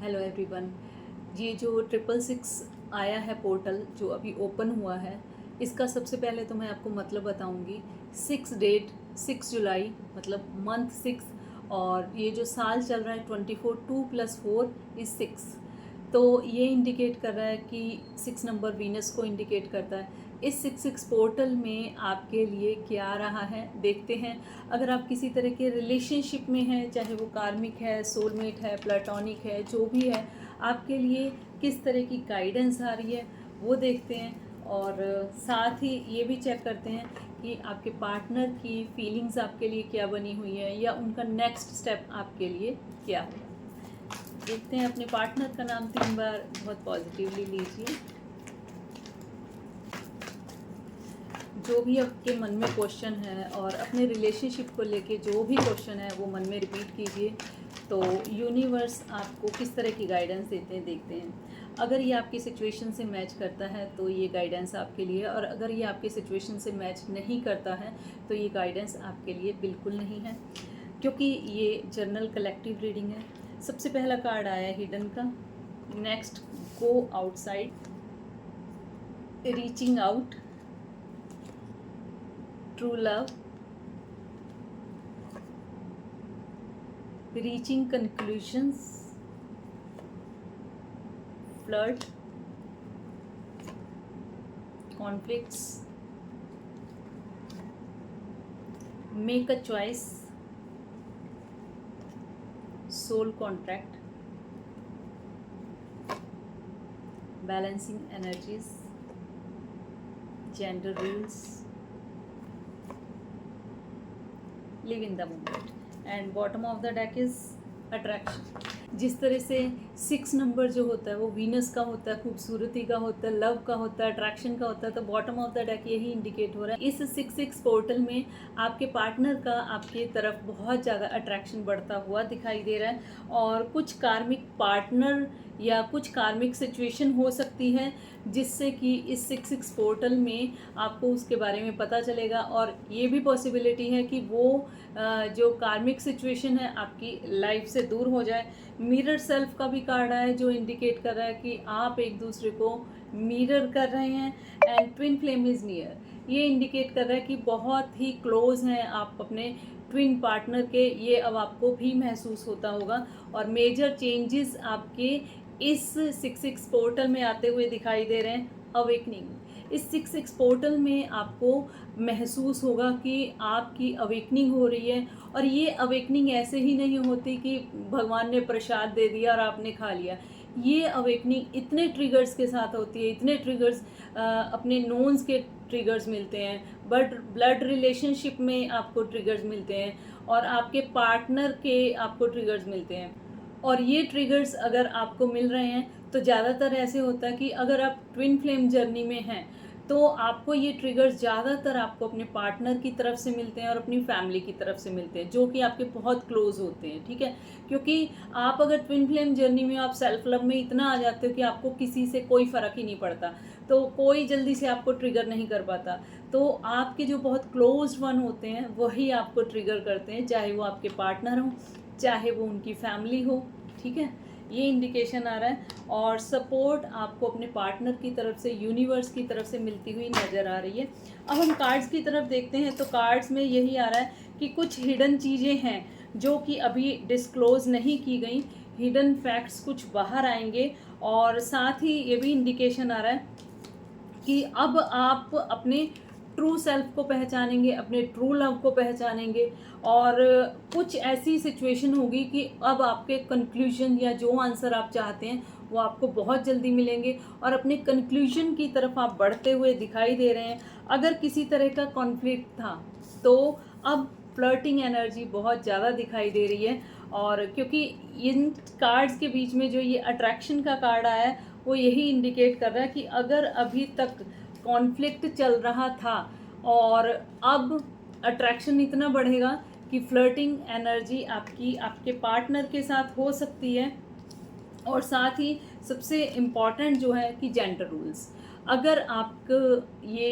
Hello everyone. ये जो 666 आया है पोर्टल जो अभी ओपन हुआ है, इसका सबसे पहले तो मैं आपको मतलब बताऊंगी। 6 डेट 6 जुलाई मतलब मंथ 6, और ये जो साल चल रहा है 24, 2+4 = 6। तो ये इंडिकेट कर रहा है कि 6 नंबर वीनस को इंडिकेट करता है। इस 66 पोर्टल में आपके लिए क्या रहा है देखते हैं। अगर आप किसी तरह के रिलेशनशिप में हैं, चाहे वो कार्मिक है, सोलमेट है, प्लेटोनिक है, जो भी है, आपके लिए किस तरह की गाइडेंस आ रही है वो देखते हैं। और साथ ही ये भी चेक करते हैं कि आपके पार्टनर की फीलिंग्स आपके लिए क्या बनी हुई है, या उनका नेक्स्ट स्टेप आपके लिए क्या होगा। देखते हैं। अपने पार्टनर का नाम 3 बार बहुत पॉजिटिवली लीजिए। जो भी आपके मन में क्वेश्चन है और अपने रिलेशनशिप को लेके जो भी क्वेश्चन है वो मन में रिपीट कीजिए। तो यूनिवर्स आपको किस तरह की गाइडेंस देते हैं देखते हैं। अगर ये आपकी सिचुएशन से मैच करता है तो ये गाइडेंस आपके लिए, और अगर ये आपकी सिचुएशन से मैच नहीं करता है तो ये गाइडेंस आपके लिए बिल्कुल नहीं है, क्योंकि ये जनरल कलेक्टिव रीडिंग है। सबसे पहला कार्ड आया है हिडन का। Next, go outside, reaching out, true love, reaching conclusions, flirt, conflicts, make a choice, soul contract, balancing energies, gender rules, live in the moment, and bottom of the deck is attraction. जिस तरह से 6 number जो होता है वो Venus का होता है, खूबसूरती का होता है, लव का होता है, अट्रैक्शन का होता है, तो बॉटम ऑफ द डेक यही इंडिकेट हो रहा है। इस 66 पोर्टल में आपके पार्टनर का आपके तरफ बहुत ज़्यादा अट्रैक्शन बढ़ता हुआ दिखाई दे रहा है, और कुछ कार्मिक पार्टनर या कुछ कार्मिक सिचुएशन हो सकती है जिससे कि इस 66 पोर्टल में आपको उसके बारे में पता चलेगा। और ये भी पॉसिबिलिटी है कि वो जो कार्मिक सिचुएशन है आपकी लाइफ से दूर हो जाए। मिरर सेल्फ का भी कार्ड आया है जो इंडिकेट कर रहा है कि आप एक दूसरे को मिरर कर रहे हैं। And twin flame is near, ये इंडिकेट कर रहा है कि बहुत ही क्लोज हैं आप अपने ट्विन पार्टनर के। ये अब आपको भी महसूस होता होगा, और मेजर चेंजेस आपके इस 66 पोर्टल में आते हुए दिखाई दे रहे हैं। अवेकनिंग, इस 66 पोर्टल में आपको महसूस होगा कि आपकी अवेकनिंग हो रही है। और ये अवेकनिंग ऐसे ही नहीं होती कि भगवान ने प्रसाद दे दिया और आपने खा लिया। ये अवेकनिंग इतने ट्रिगर्स के साथ होती है, इतने ट्रिगर्स अपने नोन्स के ट्रिगर्स मिलते हैं, बट ब्लड रिलेशनशिप में आपको ट्रिगर्स मिलते हैं, और आपके पार्टनर के आपको ट्रिगर्स मिलते हैं। और ये ट्रिगर्स अगर आपको मिल रहे हैं तो ज़्यादातर ऐसे होता है कि अगर आप ट्विन फ्लेम जर्नी में हैं तो आपको ये ट्रिगर्स ज़्यादातर आपको अपने पार्टनर की तरफ से मिलते हैं और अपनी फैमिली की तरफ से मिलते हैं, जो कि आपके बहुत क्लोज होते हैं। ठीक है, क्योंकि आप अगर ट्विन फ्लेम जर्नी में आप सेल्फ लव में इतना आ जाते हो कि आपको किसी से कोई फ़र्क ही नहीं पड़ता, तो कोई जल्दी से आपको ट्रिगर नहीं कर पाता। तो आपके जो बहुत क्लोज वन होते हैं वही आपको ट्रिगर करते हैं, चाहे वो आपके पार्टनर हो, चाहे वो उनकी फैमिली हो। ठीक है, ये इंडिकेशन आ रहा है। और सपोर्ट आपको अपने पार्टनर की तरफ से, यूनिवर्स की तरफ से मिलती हुई नज़र आ रही है। अब हम कार्ड्स की तरफ देखते हैं तो कार्ड्स में यही आ रहा है कि कुछ हिडन चीज़ें हैं जो कि अभी डिस्क्लोज नहीं की गई। हिडन फैक्ट्स कुछ बाहर आएंगे, और साथ ही ये भी इंडिकेशन आ रहा है कि अब आप अपने ट्रू सेल्फ को पहचानेंगे, अपने ट्रू लव को पहचानेंगे, और कुछ ऐसी सिचुएशन होगी कि अब आपके कंक्लूजन या जो आंसर आप चाहते हैं वो आपको बहुत जल्दी मिलेंगे, और अपने कंक्लूजन की तरफ आप बढ़ते हुए दिखाई दे रहे हैं। अगर किसी तरह का कॉन्फ्लिक्ट था तो अब फ्लर्टिंग एनर्जी बहुत ज़्यादा दिखाई दे रही है। और क्योंकि इन कार्ड्स के बीच में जो ये अट्रैक्शन का कार्ड आया है वो यही इंडिकेट कर रहा है कि अगर अभी तक कॉन्फ्लिक्ट चल रहा था और अब अट्रैक्शन इतना बढ़ेगा कि फ्लर्टिंग एनर्जी आपकी आपके पार्टनर के साथ हो सकती है। और साथ ही सबसे इम्पॉर्टेंट जो है कि जेंडर रूल्स, अगर आपको ये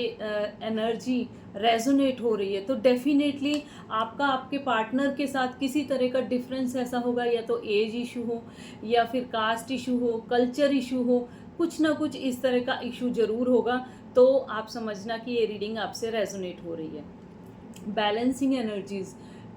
एनर्जी रेजोनेट हो रही है, तो डेफिनेटली आपका आपके पार्टनर के साथ किसी तरह का डिफरेंस ऐसा होगा, या तो एज इशू हो, या फिर कास्ट इशू हो, कल्चर इशू हो, कुछ ना कुछ इस तरह का इशू ज़रूर होगा। तो आप समझना कि ये रीडिंग आपसे रेजोनेट हो रही है। बैलेंसिंग एनर्जीज,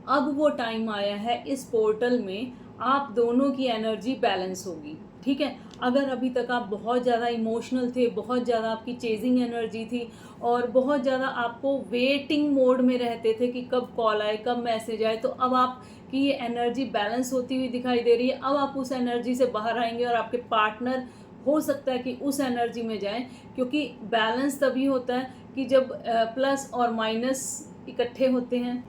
अब वो टाइम आया है इस पोर्टल में आप दोनों की एनर्जी बैलेंस होगी। ठीक है, अगर अभी तक आप बहुत ज़्यादा इमोशनल थे, बहुत ज़्यादा आपकी चेजिंग एनर्जी थी, और बहुत ज़्यादा आपको वेटिंग मोड में रहते थे कि कब कॉल आए, कब मैसेज आए, तो अब आपकी ये एनर्जी बैलेंस होती हुई दिखाई दे रही है। अब आप उस एनर्जी से बाहर आएंगे और आपके पार्टनर हो सकता है कि उस एनर्जी में जाएं, क्योंकि बैलेंस तभी होता है कि जब प्लस और माइनस इकट्ठे होते हैं।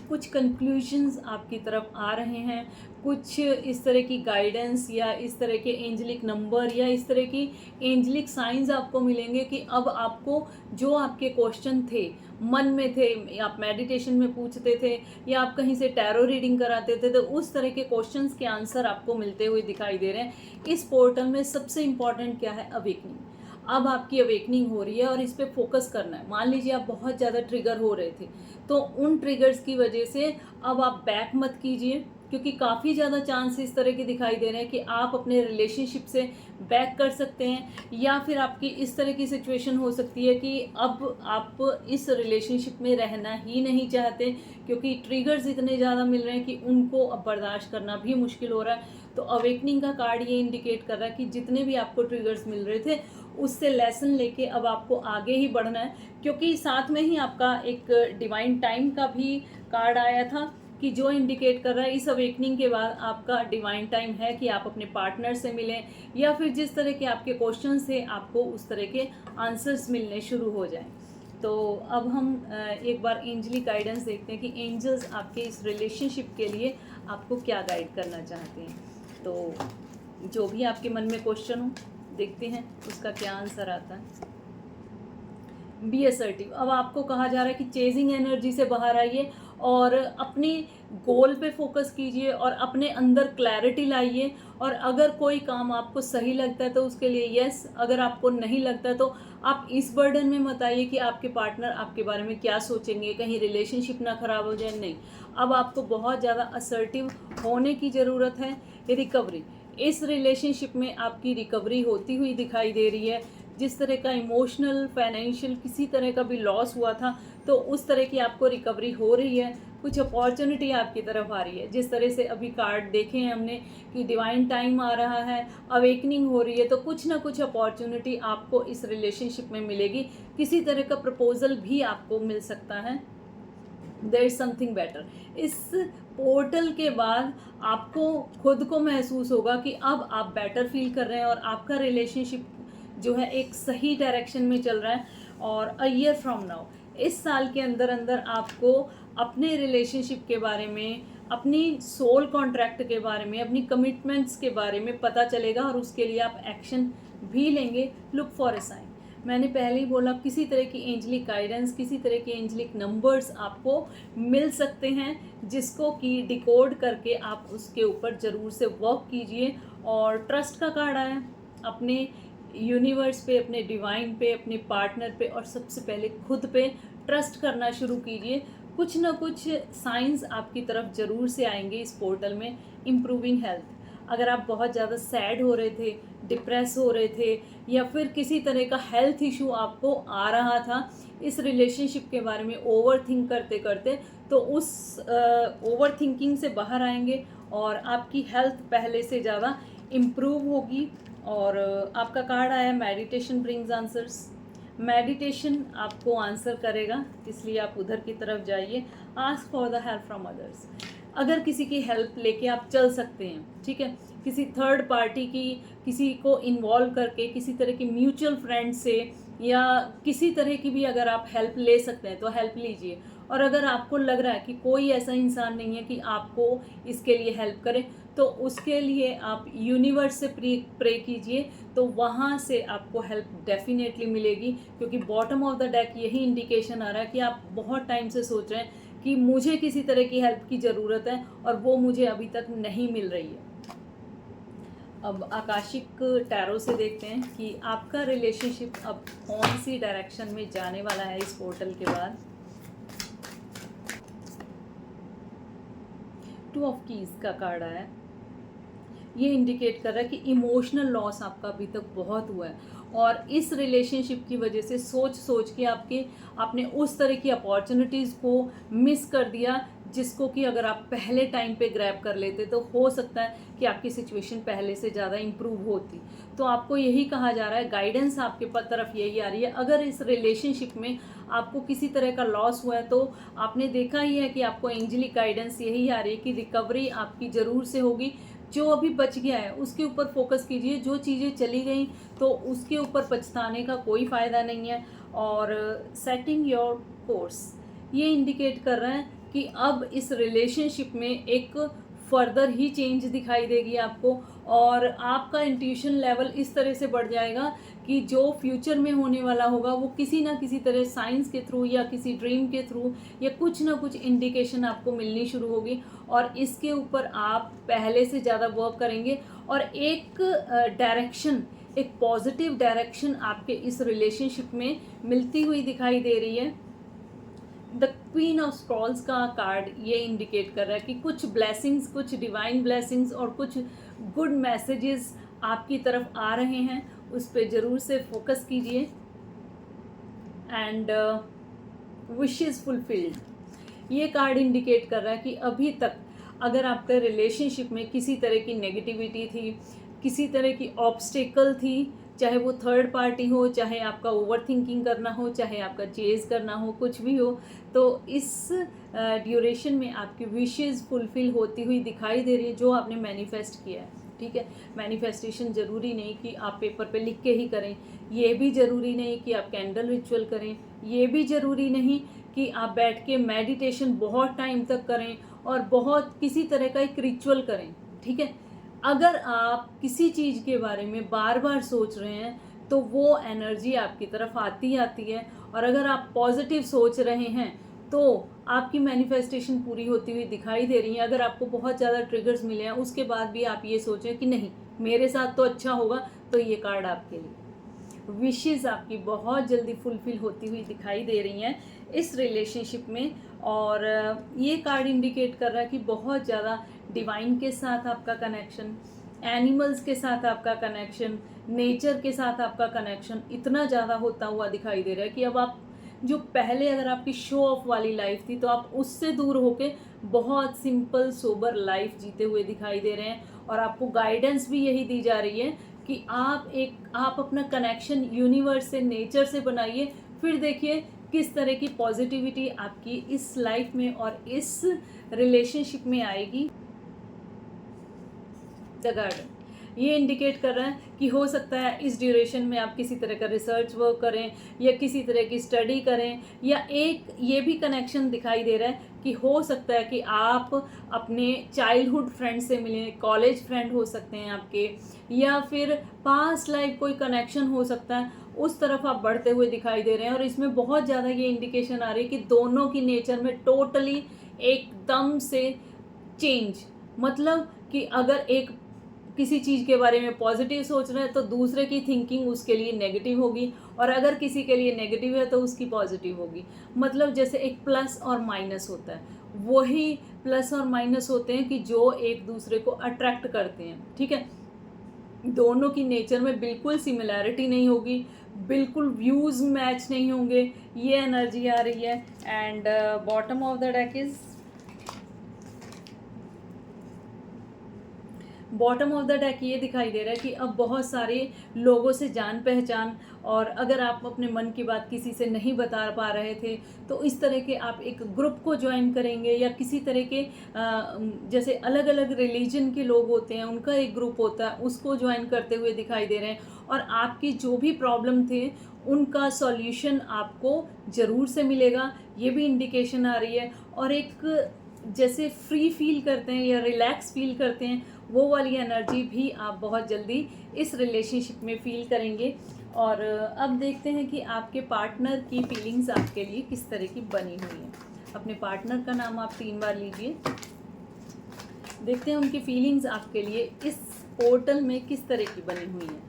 कुछ कंक्लूजन्स आपकी तरफ आ रहे हैं, कुछ इस तरह की गाइडेंस या इस तरह के एंजलिक नंबर या इस तरह की एंजलिक साइंस आपको मिलेंगे कि अब आपको जो आपके क्वेश्चन थे, मन में थे, आप मेडिटेशन में पूछते थे या आप कहीं से टैरो रीडिंग कराते थे, तो उस तरह के क्वेश्चंस के आंसर आपको मिलते हुए दिखाई दे रहे हैं। इस पोर्टल में सबसे इम्पॉर्टेंट क्या है? अवेकनिंग। अब आपकी अवेकनिंग हो रही है और इस पर फोकस करना है। मान लीजिए आप बहुत ज़्यादा ट्रिगर हो रहे थे, तो उन ट्रिगर्स की वजह से अब आप बैक मत कीजिए, क्योंकि काफ़ी ज़्यादा चांस इस तरह के दिखाई दे रहे हैं कि आप अपने रिलेशनशिप से बैक कर सकते हैं, या फिर आपकी इस तरह की सिचुएशन हो सकती है कि अब आप इस रिलेशनशिप में रहना ही नहीं चाहते, क्योंकि ट्रिगर्स इतने ज़्यादा मिल रहे हैं कि उनको अब बर्दाश्त करना भी मुश्किल हो रहा है। तो अवेकनिंग का कार्ड ये इंडिकेट कर रहा है कि जितने भी आपको ट्रिगर्स मिल रहे थे उससे लेसन लेके अब आपको आगे ही बढ़ना है, क्योंकि साथ में ही आपका एक डिवाइन टाइम का भी कार्ड आया था कि जो इंडिकेट कर रहा है इस अवेकनिंग के बाद आपका डिवाइन टाइम है कि आप अपने पार्टनर से मिलें, या फिर जिस तरह के आपके क्वेश्चन थे आपको उस तरह के आंसर्स मिलने शुरू हो जाएं। तो अब हम एक बार एंजलिक गाइडेंस देखते हैं कि एंजल्स आपके इस रिलेशनशिप के लिए आपको क्या गाइड करना चाहते हैं। तो जो भी आपके मन में क्वेश्चन हो, देखते हैं उसका क्या आंसर आता है। Be assertive. अब आपको कहा जा रहा है कि चेजिंग एनर्जी से बाहर आइए और अपने गोल पे फोकस कीजिए और अपने अंदर क्लैरिटी लाइए, और अगर कोई काम आपको सही लगता है तो उसके लिए यस, अगर आपको नहीं लगता तो आप इस बर्डन में मत आइए कि आपके पार्टनर आपके बारे में क्या सोचेंगे, कहीं रिलेशनशिप ना खराब हो जाए। नहीं, अब आपको बहुत ज़्यादा असर्टिव होने की ज़रूरत है। रिकवरी, इस रिलेशनशिप में आपकी रिकवरी होती हुई दिखाई दे रही है। जिस तरह का इमोशनल, फाइनेंशियल किसी तरह का भी लॉस हुआ था, तो उस तरह की आपको रिकवरी हो रही है। कुछ अपॉर्चुनिटी आपकी तरफ आ रही है। जिस तरह से अभी कार्ड देखे हैं हमने कि डिवाइन टाइम आ रहा है, अवेकनिंग हो रही है, तो कुछ ना कुछ अपॉर्चुनिटी आपको इस रिलेशनशिप में मिलेगी। किसी तरह का प्रपोजल भी आपको मिल सकता है। There is something better. इस पोर्टल के बाद आपको खुद को महसूस होगा कि अब आप बेटर फील कर रहे हैं और आपका रिलेशनशिप जो है एक सही डायरेक्शन में चल रहा है। और अ ईयर फ्रॉम नाउ, इस साल के अंदर अंदर आपको अपने रिलेशनशिप के बारे में, अपनी सोल कॉन्ट्रैक्ट के बारे में, अपनी कमिटमेंट्स के बारे में पता चलेगा और उसके लिए आप एक्शन भी लेंगे। Look for a sign. मैंने पहले ही बोला, किसी तरह की एंजलिक गाइडेंस, किसी तरह के एंजलिक नंबर्स आपको मिल सकते हैं, जिसको कि डिकोड करके आप उसके ऊपर ज़रूर से वर्क कीजिए। और ट्रस्ट का कार्ड आया, अपने यूनिवर्स पे, अपने डिवाइन पे, अपने पार्टनर पे और सबसे पहले खुद पे ट्रस्ट करना शुरू कीजिए। कुछ ना कुछ साइंस आपकी तरफ ज़रूर से आएंगे इस पोर्टल में। इम्प्रूविंग हेल्थ, अगर आप बहुत ज़्यादा सैड हो रहे थे, डिप्रेस हो रहे थे, या फिर किसी तरह का हेल्थ इशू आपको आ रहा था इस रिलेशनशिप के बारे में ओवर थिंक करते करते, तो उस ओवर थिंकिंग से बाहर आएंगे और आपकी हेल्थ पहले से ज़्यादा इम्प्रूव होगी। और आपका कार्ड आया मेडिटेशन ब्रिंग्स आंसर्स। मेडिटेशन आपको आंसर करेगा, इसलिए आप उधर की तरफ जाइए। Ask for the help from others. अगर किसी की हेल्प लेके आप चल सकते हैं, ठीक है, किसी थर्ड पार्टी की, किसी को इन्वॉल्व करके, किसी तरह की म्यूचुअल फ्रेंड से या किसी तरह की भी अगर आप हेल्प ले सकते हैं तो हेल्प लीजिए। और अगर आपको लग रहा है कि कोई ऐसा इंसान नहीं है कि आपको इसके लिए हेल्प करे, तो उसके लिए आप यूनिवर्स से प्रे कीजिए, तो वहाँ से आपको हेल्प डेफिनेटली मिलेगी। क्योंकि बॉटम ऑफ द डेक यही इंडिकेशन आ रहा है कि आप बहुत टाइम से सोच रहे हैं कि मुझे किसी तरह की हेल्प की ज़रूरत है और वो मुझे अभी तक नहीं मिल रही है। अब आकाशिक टैरो से देखते हैं कि आपका रिलेशनशिप अब कौन सी डायरेक्शन में जाने वाला है इस पोर्टल के बाद। टू ऑफ कीज का कार्ड आया है। ये इंडिकेट कर रहा है कि इमोशनल लॉस आपका अभी तक बहुत हुआ है और इस रिलेशनशिप की वजह से सोच सोच के आपने उस तरह की अपॉर्चुनिटीज़ को मिस कर दिया जिसको कि अगर आप पहले टाइम पे ग्रैब कर लेते तो हो सकता है कि आपकी सिचुएशन पहले से ज़्यादा इम्प्रूव होती। तो आपको यही कहा जा रहा है, गाइडेंस आपके तरफ यही आ रही है। अगर इस रिलेशनशिप में आपको किसी तरह का लॉस हुआ है तो आपने देखा ही है कि आपको एंजेलिक गाइडेंस यही आ रही है कि रिकवरी आपकी ज़रूर से होगी। जो अभी बच गया है उसके ऊपर फोकस कीजिए, जो चीज़ें चली गई तो उसके ऊपर पछताने का कोई फ़ायदा नहीं है। और सेटिंग योर कोर्स ये इंडिकेट कर रहा है कि अब इस रिलेशनशिप में एक फर्दर ही चेंज दिखाई देगी आपको और आपका इंट्यूशन लेवल इस तरह से बढ़ जाएगा कि जो फ्यूचर में होने वाला होगा वो किसी ना किसी तरह साइंस के थ्रू या किसी ड्रीम के थ्रू या कुछ ना कुछ इंडिकेशन आपको मिलनी शुरू होगी और इसके ऊपर आप पहले से ज़्यादा वर्क करेंगे और एक डायरेक्शन, एक पॉजिटिव डायरेक्शन आपके इस रिलेशनशिप में मिलती हुई दिखाई दे रही है। द क्वीन ऑफ स्क्रॉल्स का कार्ड ये इंडिकेट कर रहा है कि कुछ ब्लेसिंग्स, कुछ डिवाइन ब्लेसिंग्स और कुछ गुड मैसेजेस आपकी तरफ आ रहे हैं, उस पर ज़रूर से फोकस कीजिए। एंड विशेस फुलफिल्ड ये कार्ड इंडिकेट कर रहा है कि अभी तक अगर आपके रिलेशनशिप में किसी तरह की नेगेटिविटी थी, किसी तरह की ऑब्स्टेकल थी, चाहे वो थर्ड पार्टी हो, चाहे आपका ओवर थिंकिंग करना हो, चाहे आपका चेज करना हो, कुछ भी हो, तो इस ड्यूरेशन में आपकी विशेज़ फुलफिल होती हुई दिखाई दे रही है जो आपने मैनिफेस्ट किया है। ठीक है, मैनिफेस्टेशन ज़रूरी नहीं कि आप पेपर पे लिख के ही करें, ये भी ज़रूरी नहीं कि आप कैंडल रिचुअल करें, ये भी ज़रूरी नहीं कि आप बैठ के मेडिटेशन बहुत टाइम तक करें और बहुत किसी तरह का एक रिचुअल करें। ठीक है, अगर आप किसी चीज़ के बारे में बार बार सोच रहे हैं तो वो एनर्जी आपकी तरफ आती है और अगर आप पॉजिटिव सोच रहे हैं तो आपकी मैनिफेस्टेशन पूरी होती हुई दिखाई दे रही है। अगर आपको बहुत ज़्यादा ट्रिगर्स मिले हैं उसके बाद भी आप ये सोचें कि नहीं मेरे साथ तो अच्छा होगा, तो ये कार्ड आपके लिए। विशेज़ आपकी बहुत जल्दी फुलफिल होती हुई दिखाई दे रही हैं इस रिलेशनशिप में और ये कार्ड इंडिकेट कर रहा है कि बहुत ज़्यादा डिवाइन के साथ आपका कनेक्शन, एनिमल्स के साथ आपका कनेक्शन, नेचर के साथ आपका कनेक्शन इतना ज़्यादा होता हुआ दिखाई दे रहा है कि अब आप जो पहले अगर आपकी शो ऑफ वाली लाइफ थी तो आप उससे दूर होके बहुत सिंपल सोबर लाइफ जीते हुए दिखाई दे रहे हैं। और आपको गाइडेंस भी यही दी जा रही है कि आप अपना कनेक्शन यूनिवर्स से, नेचर से बनाइए, फिर देखिए किस तरह की पॉजिटिविटी आपकी इस लाइफ में और इस रिलेशनशिप में आएगी। द गार्डन ये इंडिकेट कर रहा है कि हो सकता है इस ड्यूरेशन में आप किसी तरह का रिसर्च वर्क करें या किसी तरह की स्टडी करें, या एक ये भी कनेक्शन दिखाई दे रहा है कि हो सकता है कि आप अपने चाइल्डहुड फ्रेंड से मिलें, कॉलेज फ्रेंड हो सकते हैं आपके, या फिर पास्ट लाइफ कोई कनेक्शन हो सकता है, उस तरफ आप बढ़ते हुए दिखाई दे रहे हैं। और इसमें बहुत ज़्यादा ये इंडिकेशन आ रही है कि दोनों की नेचर में टोटली एकदम से चेंज, मतलब कि अगर एक किसी चीज़ के बारे में पॉजिटिव सोच रहे हैं तो दूसरे की थिंकिंग उसके लिए नेगेटिव होगी, और अगर किसी के लिए नेगेटिव है तो उसकी पॉजिटिव होगी। मतलब जैसे एक प्लस और माइनस होता है, वही प्लस और माइनस होते हैं कि जो एक दूसरे को अट्रैक्ट करते हैं। ठीक है, दोनों की नेचर में बिल्कुल सिमिलैरिटी नहीं होगी, बिल्कुल व्यूज़ मैच नहीं होंगे, ये एनर्जी आ रही है। And bottom of the deck is, bottom of the deck ये दिखाई दे रहा है कि अब बहुत सारे लोगों से जान पहचान, और अगर आप अपने मन की बात किसी से नहीं बता पा रहे थे तो इस तरह के आप एक ग्रुप को ज्वाइन करेंगे, या किसी तरह के जैसे अलग अलग रिलीजन के लोग होते हैं उनका एक ग्रुप होता है, उसको ज्वाइन करते हुए दिखाई दे रहे हैं। और आपकी जो भी प्रॉब्लम थे उनका सॉल्यूशन आपको ज़रूर से मिलेगा, ये भी इंडिकेशन आ रही है। और एक जैसे फ्री फील करते हैं या रिलैक्स फील करते हैं, वो वाली एनर्जी भी आप बहुत जल्दी इस रिलेशनशिप में फील करेंगे। और अब देखते हैं कि आपके पार्टनर की फीलिंग्स आपके लिए किस तरह की बनी हुई हैं। अपने पार्टनर का नाम आप 3 बार लीजिए, देखते हैं उनकी फीलिंग्स आपके लिए इस पोर्टल में किस तरह की बनी हुई हैं।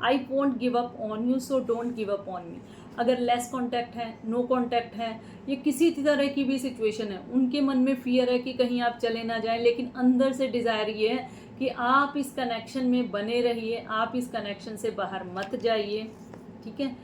I won't give up on you, so don't give up on me. अगर लेस कांटेक्ट है, नो कांटेक्ट है, ये किसी तरह की भी सिचुएशन है, उनके मन में फियर है कि कहीं आप चले ना जाएं, लेकिन अंदर से डिज़ायर ये है कि आप इस कनेक्शन में बने रहिए, आप इस कनेक्शन से बाहर मत जाइए। ठीक है,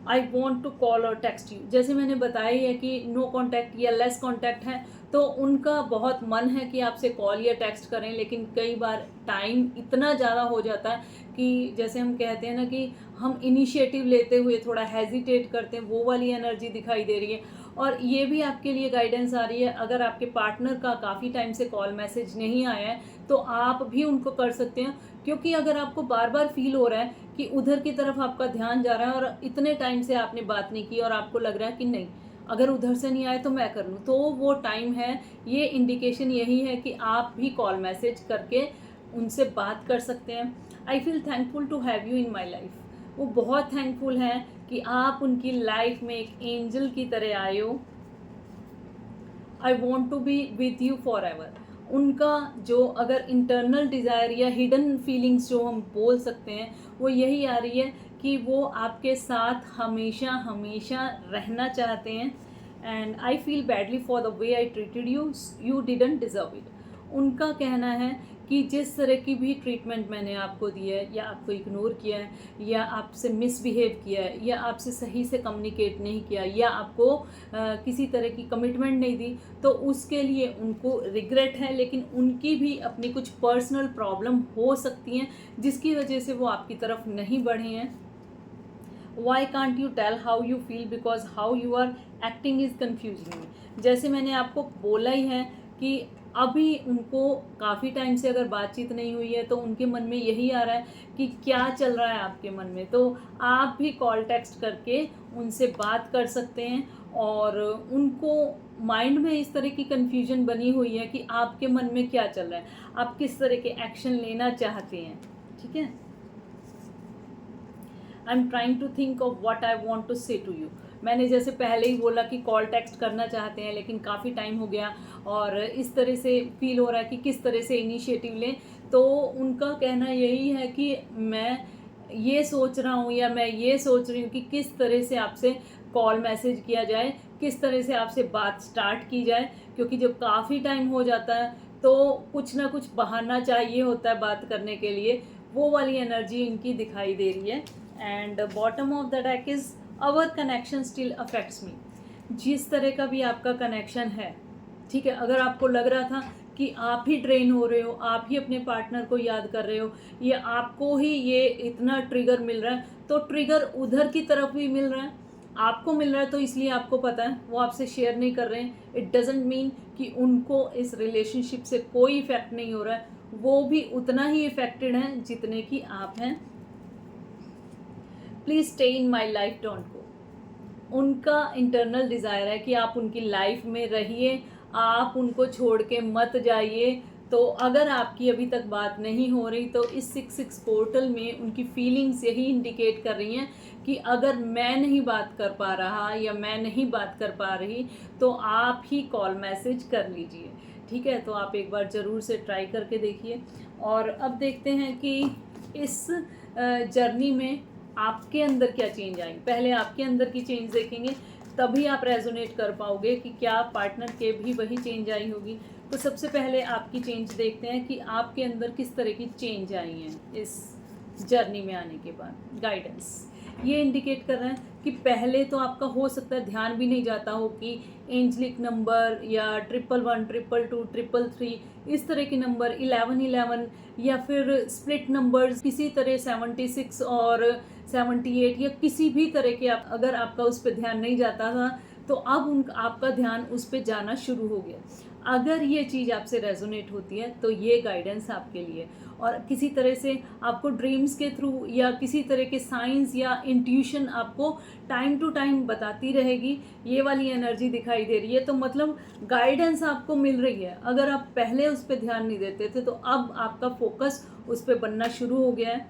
आई वॉन्ट टू कॉल और टेक्स्ट यू, जैसे मैंने बताया ही है कि नो कॉन्टैक्ट या लेस कॉन्टैक्ट है, तो उनका बहुत मन है कि आपसे कॉल या टेक्स्ट करें, लेकिन कई बार टाइम इतना ज़्यादा हो जाता है कि जैसे हम कहते हैं ना कि हम इनिशिएटिव लेते हुए थोड़ा हेजिटेट करते हैं, वो वाली एनर्जी दिखाई दे रही है। और ये भी आपके लिए गाइडेंस आ रही है, अगर आपके पार्टनर का काफ़ी टाइम से कॉल मैसेज नहीं आया है तो आप भी उनको कर सकते हैं, क्योंकि अगर आपको बार बार फील हो रहा है कि उधर की तरफ आपका ध्यान जा रहा है और इतने टाइम से आपने बात नहीं की और आपको लग रहा है कि नहीं, अगर उधर से नहीं आए तो मैं कर लूँ, तो वो टाइम है, ये इंडिकेशन यही है कि आप भी कॉल मैसेज करके उनसे बात कर सकते हैं। I feel thankful to have you in my life, वो बहुत थैंकफुल हैं कि आप उनकी लाइफ में एक एंजल की तरह आए हो। I want to be with you forever, उनका जो अगर इंटरनल डिज़ायर या हिडन फीलिंग्स जो हम बोल सकते हैं वो यही आ रही है कि वो आपके साथ हमेशा हमेशा रहना चाहते हैं। And I feel badly for the way I treated you, you didn't deserve it. उनका कहना है कि जिस तरह की भी ट्रीटमेंट मैंने आपको दी है, या आपको इग्नोर किया है, या आपसे मिसबिहेव किया है, या आपसे सही से कम्युनिकेट नहीं किया, या आपको किसी तरह की कमिटमेंट नहीं दी, तो उसके लिए उनको रिग्रेट है, लेकिन उनकी भी अपनी कुछ पर्सनल प्रॉब्लम हो सकती हैं जिसकी वजह से वो आपकी तरफ नहीं बढ़े हैं। Why can't you tell how you feel, because how you are acting is confusing me. जैसे मैंने आपको बोला ही है कि अभी उनको काफ़ी टाइम से अगर बातचीत नहीं हुई है तो उनके मन में यही आ रहा है कि क्या चल रहा है आपके मन में, तो आप भी कॉल टेक्स्ट करके उनसे बात कर सकते हैं। और उनको माइंड में इस तरह की कन्फ्यूजन बनी हुई है कि आपके मन में क्या चल रहा है, आप किस तरह के एक्शन लेना चाहते हैं। ठीक है, I am trying to think of what I want to say to you. मैंने जैसे पहले ही बोला कि कॉल टेक्स्ट करना चाहते हैं, लेकिन काफ़ी टाइम हो गया और इस तरह से फील हो रहा है कि किस तरह से इनिशिएटिव लें। तो उनका कहना यही है कि मैं ये सोच रहा हूँ या मैं ये सोच रही हूँ कि किस तरह से आपसे कॉल मैसेज किया जाए, किस तरह से आपसे बात स्टार्ट की जाए, क्योंकि जब काफ़ी टाइम हो जाता है तो कुछ ना कुछ बहाना चाहिए होता है बात करने के लिए, वो वाली एनर्जी इनकी दिखाई दे रही है। And bottom of the deck is our connection still affects me. जिस तरह का भी आपका कनेक्शन है, ठीक है, अगर आपको लग रहा था कि आप ही ड्रेन हो रहे हो, आप ही अपने पार्टनर को याद कर रहे हो, या आपको ही ये इतना ट्रिगर मिल रहा है, तो ट्रिगर उधर की तरफ भी मिल रहा है, आपको मिल रहा है तो इसलिए आपको पता है, वो आपसे शेयर नहीं कर रहे हैं। इट डजेंट मीन कि उनको इस रिलेशनशिप से कोई इफेक्ट नहीं हो रहा है, वो भी उतना ही इफेक्टेड हैं जितने कि आप हैं। Please stay in my life, don't go. उनका इंटरनल डिज़ायर है कि आप उनकी लाइफ में रहिए, आप उनको छोड़ के मत जाइए। तो अगर आपकी अभी तक बात नहीं हो रही तो इस 6-6 पोर्टल में उनकी फीलिंग्स यही इंडिकेट कर रही हैं कि अगर मैं नहीं बात कर पा रहा या मैं नहीं बात कर पा रही तो आप ही कॉल मैसेज कर लीजिए। ठीक है, तो आप एक बार ज़रूर से ट्राई करके देखिए। और अब देखते हैं कि इस जर्नी में आपके अंदर क्या चेंज आएंगे। पहले आपके अंदर की चेंज देखेंगे, तभी आप रेजोनेट कर पाओगे कि क्या पार्टनर के भी वही चेंज आई होगी। तो सबसे पहले आपकी चेंज देखते हैं कि आपके अंदर किस तरह की चेंज आई हैं इस जर्नी में आने के बाद। गाइडेंस ये इंडिकेट कर रहा है कि पहले तो आपका हो सकता है ध्यान भी नहीं जाता हो कि एंजलिक नंबर या 111, 222, 333 इस तरह के नंबर, 1111 या फिर स्प्लिट नंबर्स किसी तरह 76 और 78 या किसी भी तरह के अगर आपका उस पर ध्यान नहीं जाता था तो अब आपका ध्यान उस पर जाना शुरू हो गया। अगर ये चीज़ आपसे रेजोनेट होती है तो ये गाइडेंस आपके लिए। और किसी तरह से आपको ड्रीम्स के थ्रू या किसी तरह के साइंस या इंट्यूशन आपको टाइम टू टाइम बताती रहेगी, ये वाली एनर्जी दिखाई दे रही है। तो मतलब गाइडेंस आपको मिल रही है। अगर आप पहले उस पर ध्यान नहीं देते थे तो अब आपका फोकस उस पर बनना शुरू हो गया है।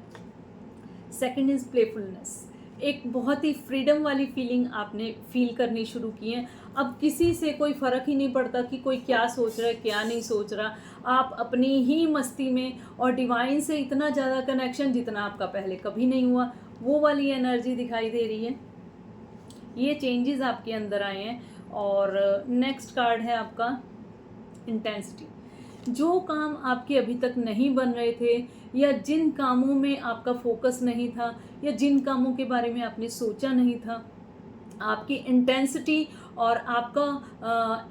सेकेंड इज़ प्लेफुलनेस, एक बहुत ही फ्रीडम वाली फीलिंग आपने फील करनी शुरू की है। अब किसी से कोई फ़र्क ही नहीं पड़ता कि कोई क्या सोच रहा है क्या नहीं सोच रहा, आप अपनी ही मस्ती में और डिवाइन से इतना ज़्यादा कनेक्शन जितना आपका पहले कभी नहीं हुआ, वो वाली एनर्जी दिखाई दे रही है। ये चेंजेस आपके अंदर आए हैं। और नेक्स्ट कार्ड है आपका इंटेंसिटी। जो काम आपके अभी तक नहीं बन रहे थे, या जिन कामों में आपका फोकस नहीं था, या जिन कामों के बारे में आपने सोचा नहीं था, आपकी इंटेंसिटी और आपका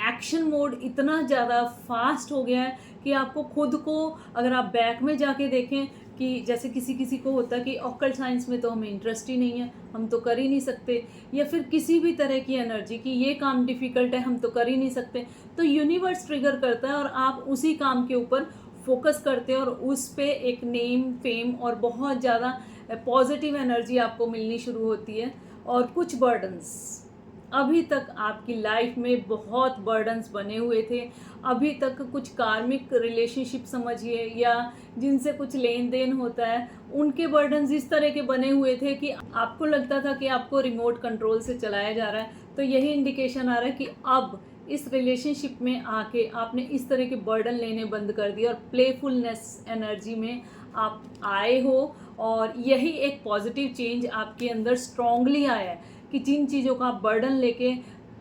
एक्शन मोड इतना ज़्यादा फास्ट हो गया है कि आपको खुद को, अगर आप बैक में जाके देखें कि जैसे किसी किसी को होता है कि ऑकल्ट साइंस में तो हमें इंटरेस्ट ही नहीं है, हम तो कर ही नहीं सकते, या फिर किसी भी तरह की एनर्जी की ये काम डिफ़िकल्ट है, हम तो कर ही नहीं सकते, तो यूनिवर्स ट्रिगर करता है और आप उसी काम के ऊपर फोकस करते हैं और उस पे एक नेम, फेम और बहुत ज़्यादा पॉजिटिव एनर्जी आपको मिलनी शुरू होती है। और कुछ बर्डन्स, अभी तक आपकी लाइफ में बहुत बर्डन्स बने हुए थे, अभी तक कुछ कार्मिक रिलेशनशिप समझिए, या जिनसे कुछ लेन देन होता है, उनके बर्डन्स इस तरह के बने हुए थे कि आपको लगता था कि आपको रिमोट कंट्रोल से चलाया जा रहा है। तो यही इंडिकेशन आ रहा है कि अब इस रिलेशनशिप में आके आपने इस तरह के बर्डन लेने बंद कर दिए और प्लेफुलनेस एनर्जी में आप आए हो। और यही एक पॉजिटिव चेंज आपके अंदर स्ट्रांगली आया है कि जिन चीज़ों का आप बर्डन लेके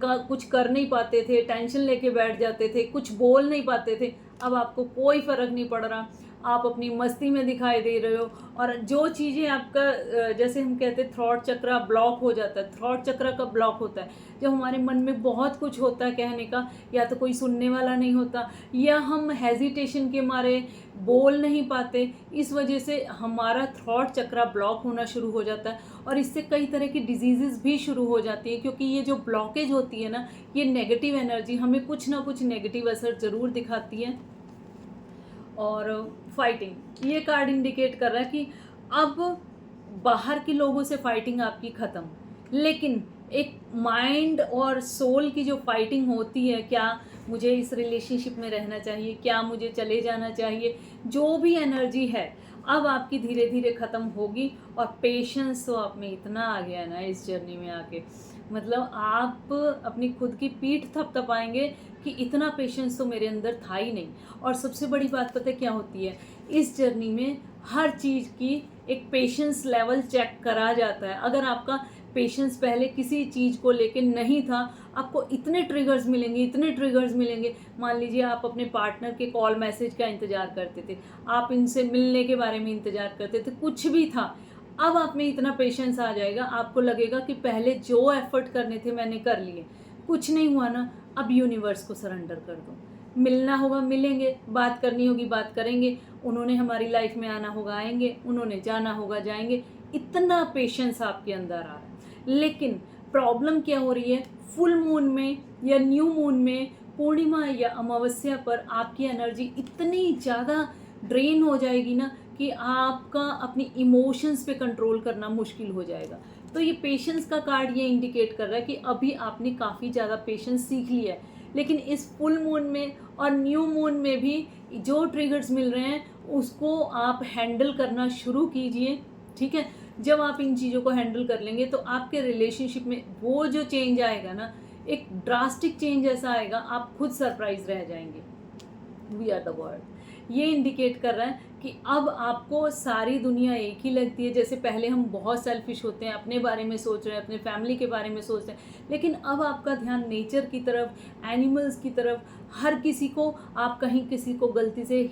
कुछ कर नहीं पाते थे, टेंशन लेके बैठ जाते थे, कुछ बोल नहीं पाते थे, अब आपको कोई फ़र्क नहीं पड़ रहा, आप अपनी मस्ती में दिखाई दे रहे हो। और जो चीज़ें आपका जैसे हम कहते हैं थॉट चक्र ब्लॉक हो जाता है। थॉट चक्र कब ब्लॉक होता है? जब हमारे मन में बहुत कुछ होता है कहने का, या तो कोई सुनने वाला नहीं होता, या हम हेजिटेशन के मारे बोल नहीं पाते, इस वजह से हमारा थॉट चक्र ब्लॉक होना शुरू हो जाता है और इससे कई तरह की डिजीज़ेस भी शुरू हो जाती है। क्योंकि ये जो ब्लॉकेज होती है ना, ये नेगेटिव एनर्जी हमें कुछ ना कुछ नेगेटिव असर ज़रूर दिखाती है। और फाइटिंग, ये कार्ड इंडिकेट कर रहा है कि अब बाहर के लोगों से फाइटिंग आपकी ख़त्म, लेकिन एक माइंड और सोल की जो फाइटिंग होती है, क्या मुझे इस रिलेशनशिप में रहना चाहिए, क्या मुझे चले जाना चाहिए, जो भी एनर्जी है अब आपकी धीरे धीरे ख़त्म होगी। और पेशेंस तो आप में इतना आ गया ना इस जर्नी में आके, मतलब आप अपनी खुद की पीठ थपथपाएंगे कि इतना पेशेंस तो मेरे अंदर था ही नहीं। और सबसे बड़ी बात पता है क्या होती है, इस जर्नी में हर चीज़ की एक पेशेंस लेवल चेक करा जाता है। अगर आपका पेशेंस पहले किसी चीज़ को लेके नहीं था, आपको इतने ट्रिगर्स मिलेंगे, इतने ट्रिगर्स मिलेंगे। मान लीजिए आप अपने पार्टनर के कॉल मैसेज का इंतज़ार करते थे, आप इनसे मिलने के बारे में इंतज़ार करते थे, कुछ भी था, अब आप में इतना पेशेंस आ जाएगा, आपको लगेगा कि पहले जो एफर्ट करने थे मैंने कर लिए, कुछ नहीं हुआ ना, अब यूनिवर्स को सरेंडर कर दो। मिलना होगा मिलेंगे, बात करनी होगी बात करेंगे, उन्होंने हमारी लाइफ में आना होगा आएंगे, उन्होंने जाना होगा जाएंगे। इतना पेशेंस आपके अंदर आ रहा है। लेकिन प्रॉब्लम क्या हो रही है, फुल मून में या न्यू मून में, पूर्णिमा या अमावस्या पर आपकी एनर्जी इतनी ज़्यादा ड्रेन हो जाएगी ना कि आपका अपनी इमोशंस पे कंट्रोल करना मुश्किल हो जाएगा। तो ये पेशेंस का कार्ड ये इंडिकेट कर रहा है कि अभी आपने काफ़ी ज़्यादा पेशेंस सीख लिया है, लेकिन इस फुल मून में और न्यू मून में भी जो ट्रिगर्स मिल रहे हैं उसको आप हैंडल करना शुरू कीजिए। ठीक है, जब आप इन चीज़ों को हैंडल कर लेंगे तो आपके रिलेशनशिप में वो जो चेंज आएगा ना, एक ड्रास्टिक चेंज ऐसा आएगा, आप खुद सरप्राइज रह जाएंगे। वी आर द वर्ल्ड ये इंडिकेट कर रहा है कि अब आपको सारी दुनिया एक ही लगती है। जैसे पहले हम बहुत सेल्फिश होते हैं, अपने बारे में सोच रहे हैं, अपने फैमिली के बारे में सोचते हैं, लेकिन अब आपका ध्यान नेचर की तरफ, एनिमल्स की तरफ, हर किसी को, आप कहीं किसी को गलती से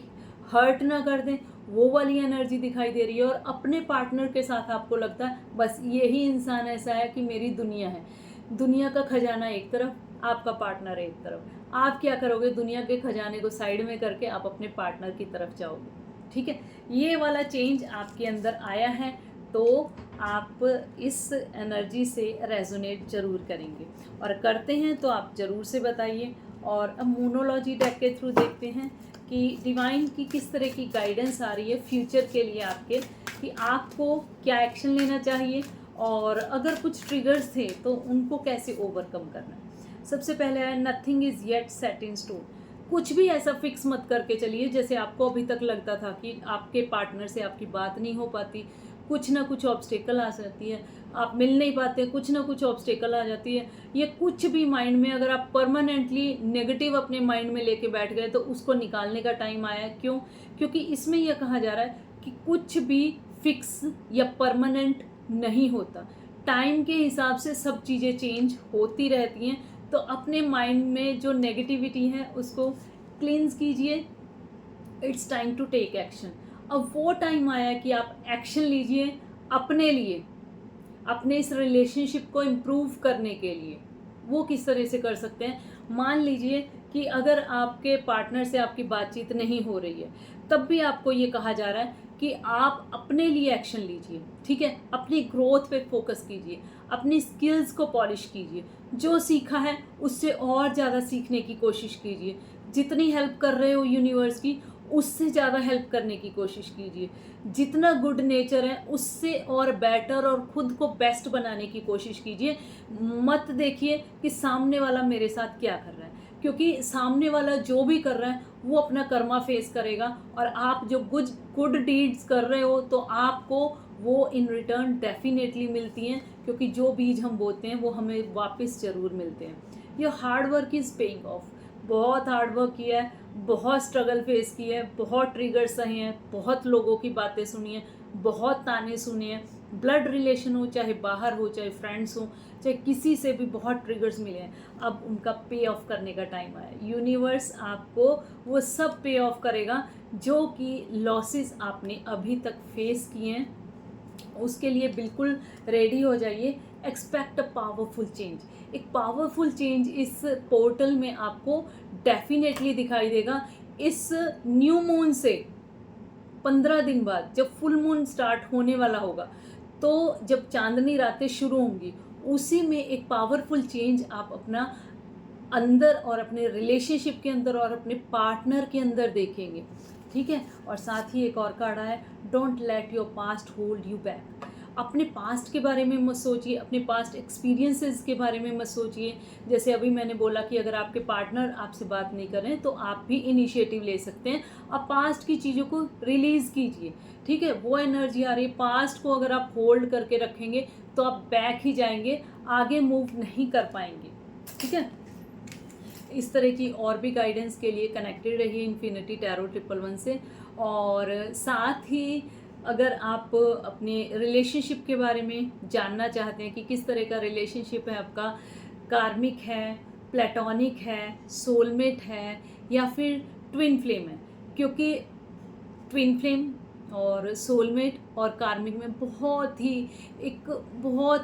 हर्ट ना कर दें, वो वाली एनर्जी दिखाई दे रही है। और अपने पार्टनर के साथ आपको लगता है बस यही इंसान ऐसा है कि मेरी दुनिया है। दुनिया का खजाना एक तरफ, आपका पार्टनर एक तरफ। आप क्या करोगे, दुनिया के खजाने को साइड में करके आप अपने पार्टनर की तरफ जाओगे। ठीक है, ये वाला चेंज आपके अंदर आया है, तो आप इस एनर्जी से रेजोनेट ज़रूर करेंगे, और करते हैं तो आप ज़रूर से बताइए। और अब मोनोलॉजी डेक के थ्रू देखते हैं कि डिवाइन की किस तरह की गाइडेंस आ रही है फ्यूचर के लिए आपके, कि आपको क्या एक्शन लेना चाहिए, और अगर कुछ ट्रिगर्स थे तो उनको कैसे ओवरकम करना है। सबसे पहले है nothing is yet set in stone. कुछ भी ऐसा फिक्स मत करके चलिए जैसे आपको अभी तक लगता था कि आपके पार्टनर से आपकी बात नहीं हो पाती, कुछ ना कुछ ऑब्स्टेकल आ जाती है, आप मिल नहीं पाते, कुछ ना कुछ ऑब्स्टेकल आ जाती है। ये कुछ भी माइंड में अगर आप परमानेंटली नेगेटिव अपने माइंड में लेके बैठ गए तो उसको निकालने का टाइम आया है। क्यों? क्योंकि इसमें यह कहा जा रहा है कि कुछ भी फिक्स या परमानेंट नहीं होता। टाइम के हिसाब से सब चीज़ें चेंज होती रहती हैं, तो अपने माइंड में जो नेगेटिविटी है उसको क्लींस कीजिए। It's time to take action. अब वो टाइम आया कि आप एक्शन लीजिए अपने लिए, अपने इस रिलेशनशिप को इम्प्रूव करने के लिए। वो किस तरह से कर सकते हैं? मान लीजिए कि अगर आपके पार्टनर से आपकी बातचीत नहीं हो रही है, तब भी आपको ये कहा जा रहा है कि आप अपने लिए एक्शन लीजिए, ठीक है? अपनी ग्रोथ पे फोकस कीजिए, अपनी स्किल्स को पॉलिश कीजिए, जो सीखा है उससे और ज़्यादा सीखने की कोशिश कीजिए। जितनी हेल्प कर रहे हो यूनिवर्स की, उससे ज़्यादा हेल्प करने की कोशिश कीजिए। जितना गुड नेचर है उससे और बेटर और खुद को बेस्ट बनाने की कोशिश कीजिए। मत देखिए कि सामने वाला मेरे साथ क्या कर रहा है, क्योंकि सामने वाला जो भी कर रहा है वो अपना कर्मा फेस करेगा, और आप जो गुड डीड्स कर रहे हो तो आपको वो इन रिटर्न डेफिनेटली मिलती हैं, क्योंकि जो बीज हम बोते हैं वो हमें वापस ज़रूर मिलते हैं। ये hard work is paying off. बहुत हार्ड वर्क किया है, बहुत स्ट्रगल फेस किया है, बहुत ट्रिगर सहे हैं, बहुत लोगों की बातें सुनी है, बहुत ताने सुने हैं। ब्लड रिलेशन हो, चाहे बाहर हो, चाहे फ्रेंड्स हो, चाहे किसी से भी बहुत ट्रिगर्स मिले हैं। अब उनका पे ऑफ करने का टाइम आया। यूनिवर्स आपको वो सब पे ऑफ करेगा जो कि लॉसेस आपने अभी तक फेस किए हैं। उसके लिए बिल्कुल रेडी हो जाइए। Expect a powerful change. एक पावरफुल चेंज इस पोर्टल में आपको डेफिनेटली दिखाई देगा। इस न्यू मून से 15 दिन बाद जब फुल मून स्टार्ट होने वाला होगा, तो जब चांदनी रातें शुरू होंगी, उसी में एक पावरफुल चेंज आप अपना अंदर और अपने रिलेशनशिप के अंदर और अपने पार्टनर के अंदर देखेंगे, ठीक है? और साथ ही एक और कार्ड आया है, don't let your past hold you back. अपने पास्ट के बारे में मत सोचिए, अपने पास्ट एक्सपीरियंसेस के बारे में मत सोचिए। जैसे अभी मैंने बोला कि अगर आपके पार्टनर आपसे बात नहीं कर रहे हैं तो आप भी इनिशिएटिव ले सकते हैं। आप पास्ट की चीज़ों को रिलीज़ कीजिए, ठीक है? वो एनर्जी आ रही है, पास्ट को अगर आप होल्ड करके रखेंगे तो आप बैक ही जाएंगे, आगे मूव नहीं कर पाएंगे, ठीक है? इस तरह की और भी गाइडेंस के लिए कनेक्टेड रहिए इन्फिनिटी टैरो 111 से। और साथ ही अगर आप अपने रिलेशनशिप के बारे में जानना चाहते हैं कि किस तरह का रिलेशनशिप है आपका, कार्मिक है, प्लेटोनिक है, सोलमेट है, या फिर ट्विन फ्लेम है, क्योंकि ट्विन फ्लेम और सोलमेट और कार्मिक में बहुत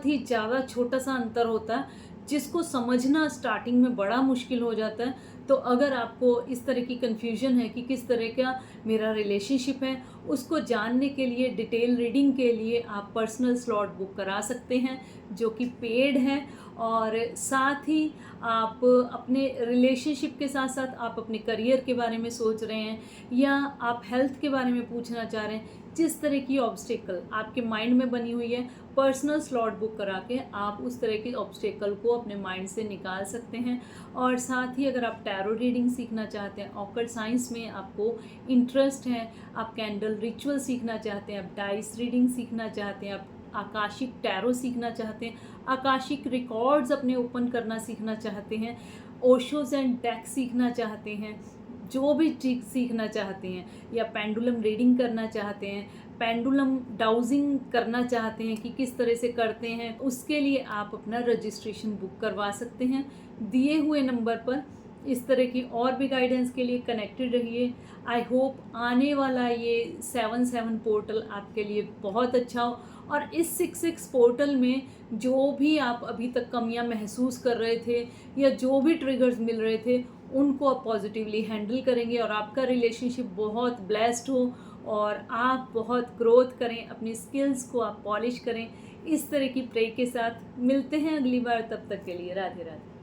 ही ज़्यादा छोटा सा अंतर होता है, जिसको समझना स्टार्टिंग में बड़ा मुश्किल हो जाता है। तो अगर आपको इस तरह की कन्फ्यूजन है कि किस तरह का मेरा रिलेशनशिप है, उसको जानने के लिए, डिटेल रीडिंग के लिए आप पर्सनल स्लॉट बुक करा सकते हैं, जो कि पेड है। और साथ ही आप अपने रिलेशनशिप के साथ साथ आप अपने करियर के बारे में सोच रहे हैं, या आप हेल्थ के बारे में पूछना चाह रहे हैं, जिस तरह की ऑब्स्टेकल आपके माइंड में बनी हुई है, पर्सनल स्लॉट बुक करा के आप उस तरह की ऑब्स्टेकल को अपने माइंड से निकाल सकते हैं। और साथ ही अगर आप टैरो रीडिंग सीखना चाहते हैं, ऑकल्ट साइंस में आपको इंटरेस्ट है, आप कैंडल रिचुअल सीखना चाहते हैं, आप डाइस रीडिंग सीखना चाहते हैं, आप आकाशिक टैरो सीखना चाहते हैं, आकाशिक रिकॉर्ड्स अपने ओपन करना सीखना चाहते हैं, ओशोज एंड डेक सीखना चाहते हैं, जो भी चीज सीखना चाहते हैं, या पेंडुलम रीडिंग करना चाहते हैं, पेंडुलम डाउजिंग करना चाहते हैं कि किस तरह से करते हैं, उसके लिए आप अपना रजिस्ट्रेशन बुक करवा सकते हैं दिए हुए नंबर पर। इस तरह की और भी गाइडेंस के लिए कनेक्टेड रहिए। आई होप आने वाला ये 7/7 पोर्टल आपके लिए बहुत अच्छा हो, और इस 6/6 पोर्टल में जो भी आप अभी तक कमियां महसूस कर रहे थे या जो भी ट्रिगर्स मिल रहे थे, उनको आप पॉजिटिवली हैंडल करेंगे और आपका रिलेशनशिप बहुत ब्लेस्ड हो और आप बहुत ग्रोथ करें, अपनी स्किल्स को आप पॉलिश करें। इस तरह की प्रे के साथ मिलते हैं अगली बार, तब तक के लिए राधे राधे।